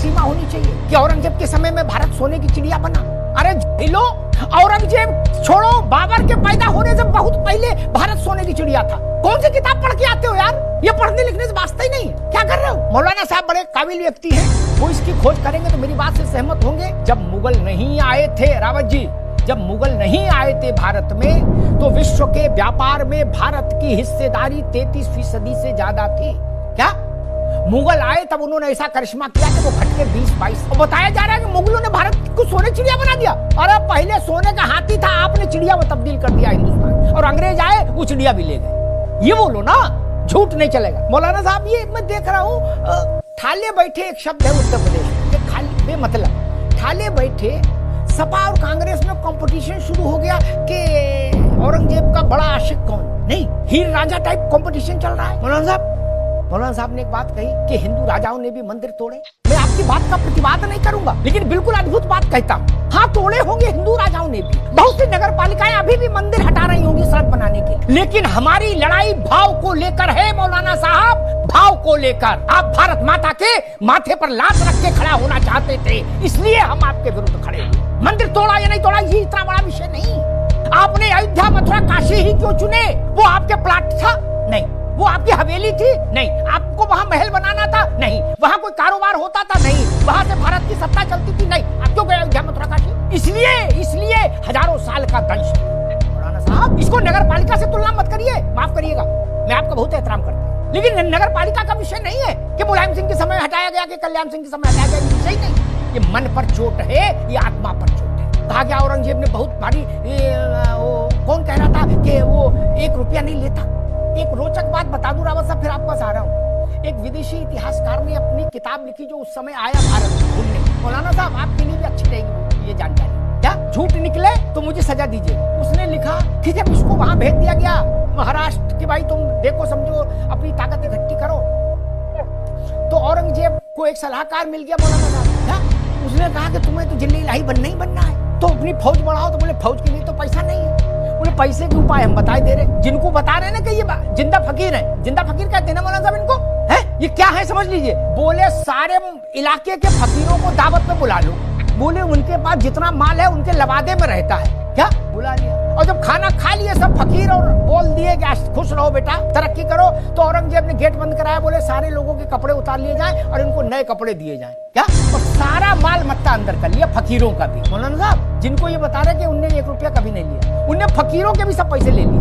सीमा होनी चाहिए कि औरंगजेब के समय में भारत सोने की चिड़िया बना। अरे लो, औरंगजेब छोड़ो, बाबर के पैदा होने से बहुत पहले भारत सोने की चिड़िया था। कौन सी किताब पढ़ के आते हो यार? ये पढ़ने लिखने से वास्ता ही नहीं है, क्या कर रहे हो? मौलाना साहब बड़े काबिल व्यक्ति हैं, वो इसकी खोज करेंगे तो मेरी बात से सहमत होंगे। जब मुगल नहीं आए थे रावत जी, जब मुगल नहीं आए थे भारत में, तो विश्व के व्यापार में भारत की हिस्सेदारी 33% से ज्यादा थी। क्या मुगल आए तब उन्होंने ऐसा करिश्मा किया कि वो घट के 20-22। और बताया जा रहा है कि मुगलों ने भारत को सोने चिड़िया बना दिया। अरे पहले सोने का हाथी था, आपने चिड़िया में तब्दील कर दिया हिंदुस्तान, और अंग्रेज आए वो चिड़िया भी ले गए। ये बोलो ना, झूठ नहीं चलेगा। मौलाना साहब ये मैं देख रहा हूँ, ठाले बैठे एक शब्द है उत्तर प्रदेश में, खाली बेमतलब ठाले बैठे। सपा और कांग्रेस में कंपटीशन शुरू हो गया कि औरंगजेब का बड़ा आशिक कौन। नहीं, हीर रांझा टाइप कंपटीशन चल रहा है। मौलाना साहब ने एक बात कही कि हिंदू राजाओं ने भी मंदिर तोड़े। मैं आपकी बात का प्रतिवाद नहीं करूंगा, लेकिन बिल्कुल अद्भुत बात कहता हूँ। हाँ, तोड़े होंगे हिंदू राजाओं ने भी। बहुत सी नगर पालिकाएं अभी भी मंदिर हटा रही होंगी सड़क बनाने के, लेकिन हमारी लड़ाई भाव को लेकर है मौलाना साहब, भाव को लेकर। आप भारत माता के माथे पर लात रख के खड़ा होना चाहते थे, इसलिए हम आपके विरुद्ध खड़े हुए। मंदिर तोड़ा या नहीं तोड़ा ये इतना बड़ा विषय नहीं। आपने अयोध्या, मथुरा, काशी ही क्यों चुने? वो आपके प्लाट था? नहीं। वो आपकी हवेली थी? नहीं। आपको वहां महल बनाना था? नहीं। वहां कोई कारोबार होता था? नहीं। वहां से भारत की सत्ता चलती थी? नहीं। आप क्यों गए अयोध्या, मथुरा, काशी? इसलिए हजारों साल का दंश। मौलाना साहब, इसको नगर पालिका से तुलना मत करिए, माफ करिएगा, मैं आपका बहुत एहतराम करता हूँ, लेकिन नगर पालिका का विषय नहीं है कि मुलायम सिंह के समय हटाया गया कि कल्याण सिंह के समय हटाया गया, विषय नहीं। ये मन पर चोट है, ये आत्मा पर चोट है। कहा गया औरंगजेब ने बहुत भारी, कौन कह रहा था कि वो 1 रुपया नहीं लेता। एक रोचक बात बता दूं रावत साहब, फिर आपके पास आ रहा हूँ। एक विदेशी इतिहासकार ने अपनी किताब लिखी जो उस समय आया भारत घूमने। मौलाना साहब आपके लिए भी अच्छी रहेगी ये जानकारी। क्या झूठ निकले तो मुझे सजा दीजिए। उसने लिखा कि जब इसको वहां भेज दिया गया महाराष्ट्र कि भाई तुम देखो समझो अपनी ताकत इकट्ठी करो, तो औरंगजेब को एक सलाहकार मिल गया मौलाना साहब। उसने कहा कि तुम्हें तो जिले इलाही बनना ही बनना है, तो अपनी फौज बढ़ाओ। तो बोले फौज के लिए तो पैसा नहीं है। बोले पैसे के उपाय हम बताए दे रहे, जिनको बता रहे ना कि ये जिंदा फकीर है। जिंदा फकीर कहते हैं ना मौलाना साहब इनको, है ये क्या है समझ लीजिए। बोले सारे इलाके के फकीरों को दावत पे बुला लो। बोले उनके पास जितना माल है उनके लवादे में रहता है। क्या बुला लिया, और जब खाना खा लिए सब फकीर और बोल दिए कि खुश रहो बेटा, तरक्की करो, तो औरंगजेब ने गेट बंद कराया। बोले सारे लोगों के कपड़े उतार लिए जाएं और इनको नए कपड़े दिए जाएं। क्या, और सारा माल मत्ता अंदर कर लिया, फकीरों का भी। मौलाना साहब जिनको ये बता रहे कि उनने 1 रुपया कभी नहीं लिया, उनने फकीरों के भी सब पैसे ले लिए।